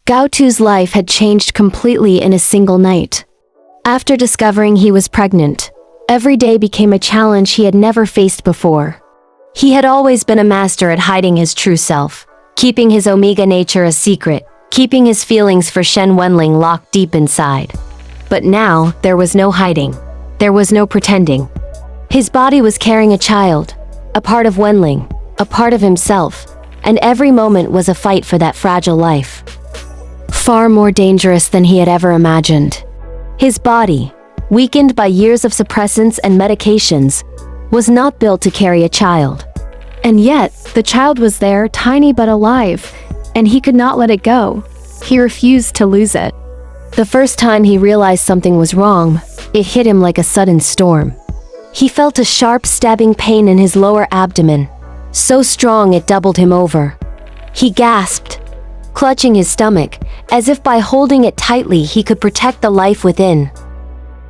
Gao Tu's life had changed completely in a single night. After discovering he was pregnant, every day became a challenge he had never faced before. He had always been a master at hiding his true self, keeping his Omega nature a secret, keeping his feelings for Shen Wenlang locked deep inside. But now, there was no hiding. There was no pretending. His body was carrying a child, a part of Wenlang, a part of himself, and every moment was a fight for that fragile life. Far more dangerous than he had ever imagined. His body, weakened by years of suppressants and medications, was not built to carry a child. And yet, the child was there, tiny but alive, and he could not let it go. He refused to lose it. The first time he realized something was wrong, it hit him like a sudden storm. He felt a sharp stabbing pain in his lower abdomen, so strong it doubled him over. He gasped, clutching his stomach, as if by holding it tightly he could protect the life within.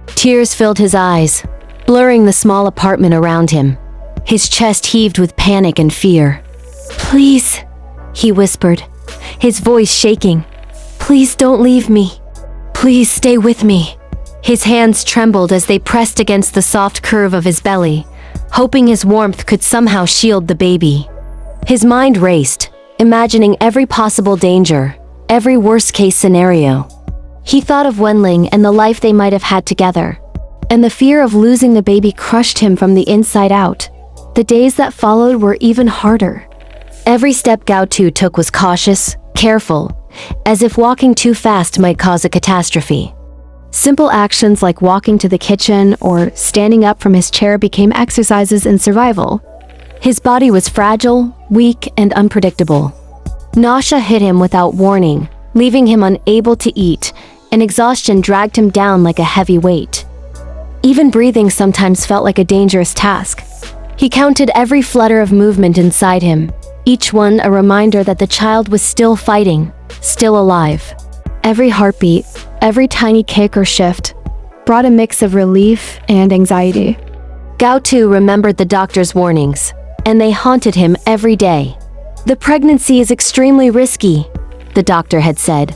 Tears filled his eyes, blurring the small apartment around him. His chest heaved with panic and fear. "Please," he whispered, his voice shaking. "Please don't leave me. Please stay with me." His hands trembled as they pressed against the soft curve of his belly, hoping his warmth could somehow shield the baby. His mind raced, imagining every possible danger, every worst-case scenario. He thought of Wenlang and the life they might have had together, and the fear of losing the baby crushed him from the inside out. The days that followed were even harder. Every step Gao Tu took was cautious, careful, as if walking too fast might cause a catastrophe. Simple actions like walking to the kitchen or standing up from his chair became exercises in survival. His body was fragile, weak, and unpredictable. Nausea hit him without warning, leaving him unable to eat, and exhaustion dragged him down like a heavy weight. Even breathing sometimes felt like a dangerous task. He counted every flutter of movement inside him, each one a reminder that the child was still fighting, still alive. Every heartbeat, every tiny kick or shift, brought a mix of relief and anxiety. Gao Tu remembered the doctor's warnings, and they haunted him every day. "The pregnancy is extremely risky," the doctor had said.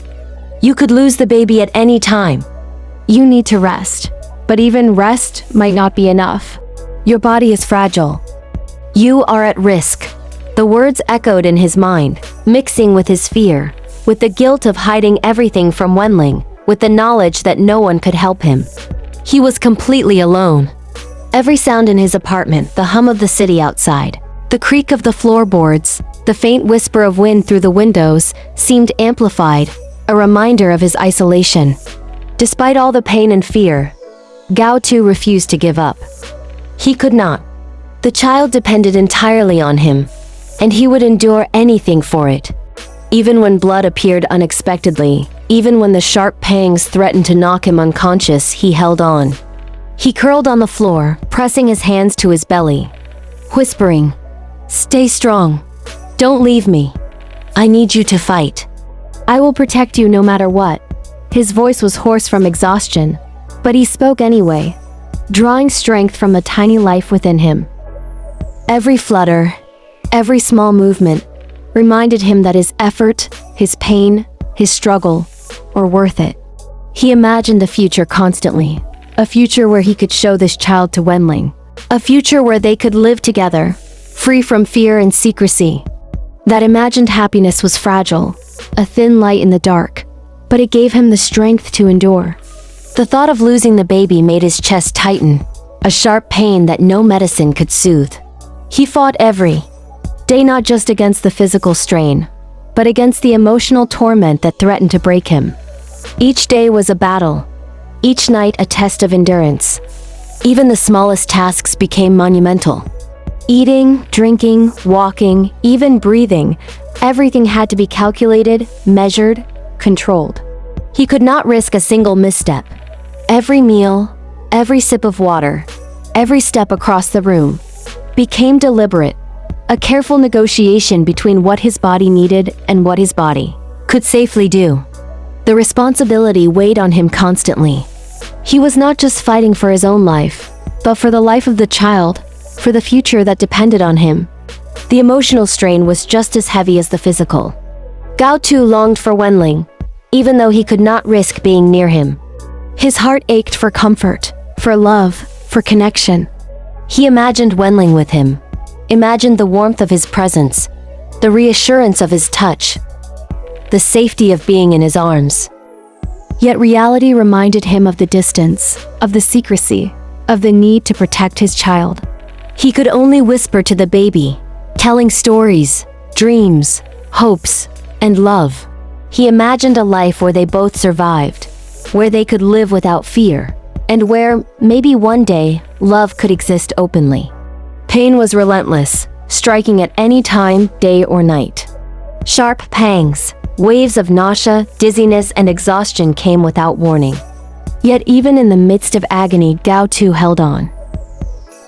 "You could lose the baby at any time. You need to rest, but even rest might not be enough. Your body is fragile. You are at risk." The words echoed in his mind, mixing with his fear, with the guilt of hiding everything from Wenlang, with the knowledge that no one could help him. He was completely alone. Every sound in his apartment, the hum of the city outside, the creak of the floorboards, the faint whisper of wind through the windows, seemed amplified, a reminder of his isolation. Despite all the pain and fear, Gao Tu refused to give up. He could not. The child depended entirely on him, and he would endure anything for it. Even when blood appeared unexpectedly, even when the sharp pangs threatened to knock him unconscious, he held on. He curled on the floor, pressing his hands to his belly, whispering, "Stay strong. Don't leave me. I need you to fight. I will protect you no matter what." His voice was hoarse from exhaustion, but he spoke anyway, drawing strength from the tiny life within him. Every flutter, every small movement, reminded him that his effort, his pain, his struggle were worth it. He imagined the future constantly, a future where he could show this child to Wenlang, a future where they could live together, free from fear and secrecy. That imagined happiness was fragile, a thin light in the dark, but it gave him the strength to endure. The thought of losing the baby made his chest tighten, a sharp pain that no medicine could soothe. He fought every day not just against the physical strain, but against the emotional torment that threatened to break him. Each day was a battle, each night a test of endurance. Even the smallest tasks became monumental. Eating, drinking, walking, even breathing, everything had to be calculated, measured, controlled. He could not risk a single misstep. Every meal, every sip of water, every step across the room became deliberate, a careful negotiation between what his body needed and what his body could safely do. The responsibility weighed on him constantly. He was not just fighting for his own life, but for the life of the child, for the future that depended on him. The emotional strain was just as heavy as the physical. Gao Tu longed for Wenlang, even though he could not risk being near him. His heart ached for comfort, for love, for connection. He imagined Wenlang with him, imagined the warmth of his presence, the reassurance of his touch, the safety of being in his arms. Yet reality reminded him of the distance, of the secrecy, of the need to protect his child. He could only whisper to the baby, telling stories, dreams, hopes, and love. He imagined a life where they both survived, where they could live without fear, and where, maybe one day, love could exist openly. Pain was relentless, striking at any time, day or night. Sharp pangs, waves of nausea, dizziness, and exhaustion came without warning. Yet even in the midst of agony, Gao Tu held on.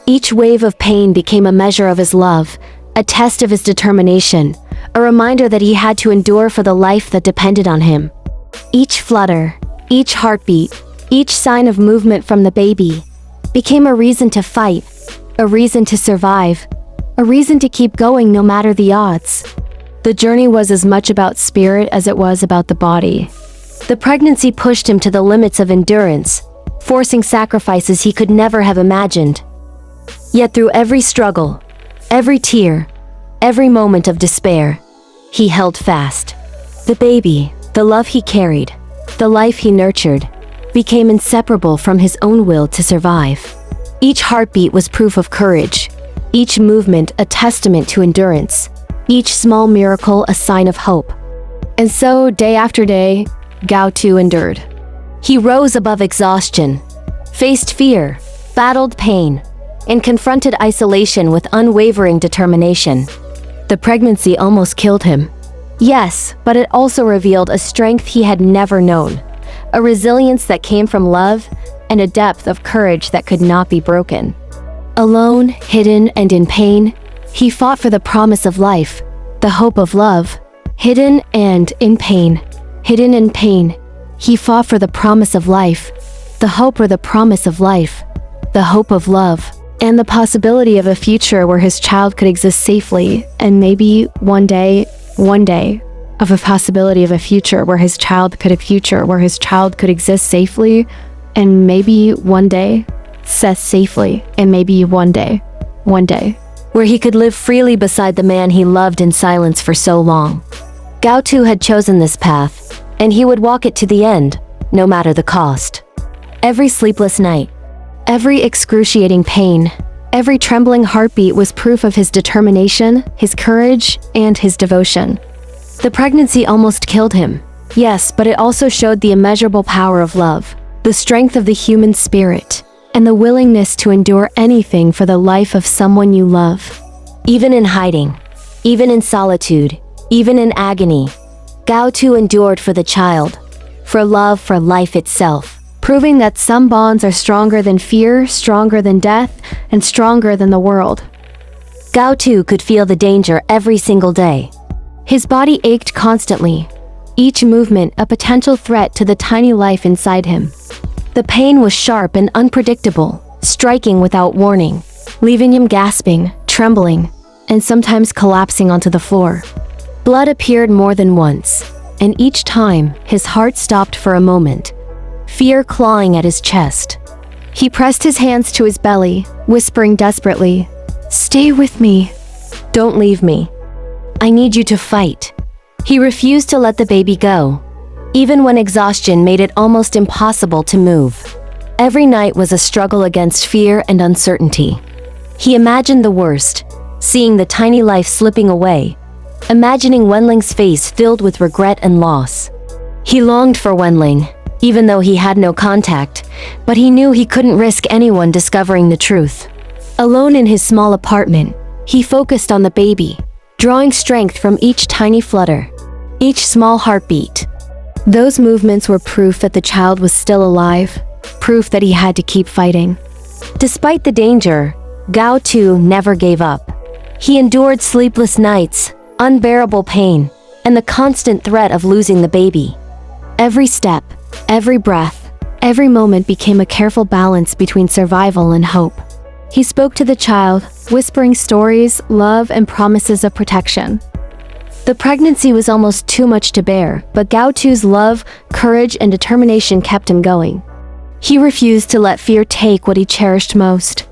Each wave of pain became a measure of his love, a test of his determination, a reminder that he had to endure for the life that depended on him. Each flutter, each heartbeat, each sign of movement from the baby became a reason to fight, a reason to survive, a reason to keep going no matter the odds. The journey was as much about spirit as it was about the body. The pregnancy pushed him to the limits of endurance, forcing sacrifices he could never have imagined. Yet through every struggle, every tear, every moment of despair, he held fast. The baby, the love he carried, the life he nurtured, became inseparable from his own will to survive. Each heartbeat was proof of courage, each movement a testament to endurance, each small miracle a sign of hope. And so, day after day, Gao Tu endured. He rose above exhaustion, faced fear, battled pain, and confronted isolation with unwavering determination. The pregnancy almost killed him. Yes, but it also revealed a strength he had never known, a resilience that came from love, and a depth of courage that could not be broken. Alone, hidden, and in pain, he fought for the promise of life, the hope of love. Hidden and in pain. Hidden in pain, he fought for the promise of life, the hope or the promise of life, the hope of love, and the possibility of a future where his child could exist safely, and maybe one day, of a possibility of a future where his child could exist safely, and maybe one day, where he could live freely beside the man he loved in silence for so long. Gao Tu had chosen this path, and he would walk it to the end, no matter the cost. Every sleepless night, every excruciating pain, every trembling heartbeat was proof of his determination, his courage, and his devotion. The pregnancy almost killed him, yes, but it also showed the immeasurable power of love, the strength of the human spirit, and the willingness to endure anything for the life of someone you love. Even in hiding, even in solitude, even in agony, Gao Tu endured for the child, for love, for life itself, proving that some bonds are stronger than fear, stronger than death, and stronger than the world. Gao Tu could feel the danger every single day. His body ached constantly, each movement a potential threat to the tiny life inside him. The pain was sharp and unpredictable, striking without warning, leaving him gasping, trembling, and sometimes collapsing onto the floor. Blood appeared more than once, and each time his heart stopped for a moment, fear clawing at his chest. He pressed his hands to his belly, whispering desperately, "Stay with me. Don't leave me. I need you to fight." He refused to let the baby go, even when exhaustion made it almost impossible to move. Every night was a struggle against fear and uncertainty. He imagined the worst, seeing the tiny life slipping away, imagining Wenlang's face filled with regret and loss. He longed for Wenlang, even though he had no contact, but he knew he couldn't risk anyone discovering the truth. Alone in his small apartment, he focused on the baby, drawing strength from each tiny flutter, each small heartbeat. Those movements were proof that the child was still alive, proof that he had to keep fighting. Despite the danger, Gao Tu never gave up. He endured sleepless nights, unbearable pain, and the constant threat of losing the baby. Every step, every breath, every moment became a careful balance between survival and hope. He spoke to the child, whispering stories, love, and promises of protection. The pregnancy was almost too much to bear, but Gao Tu's love, courage, and determination kept him going. He refused to let fear take what he cherished most.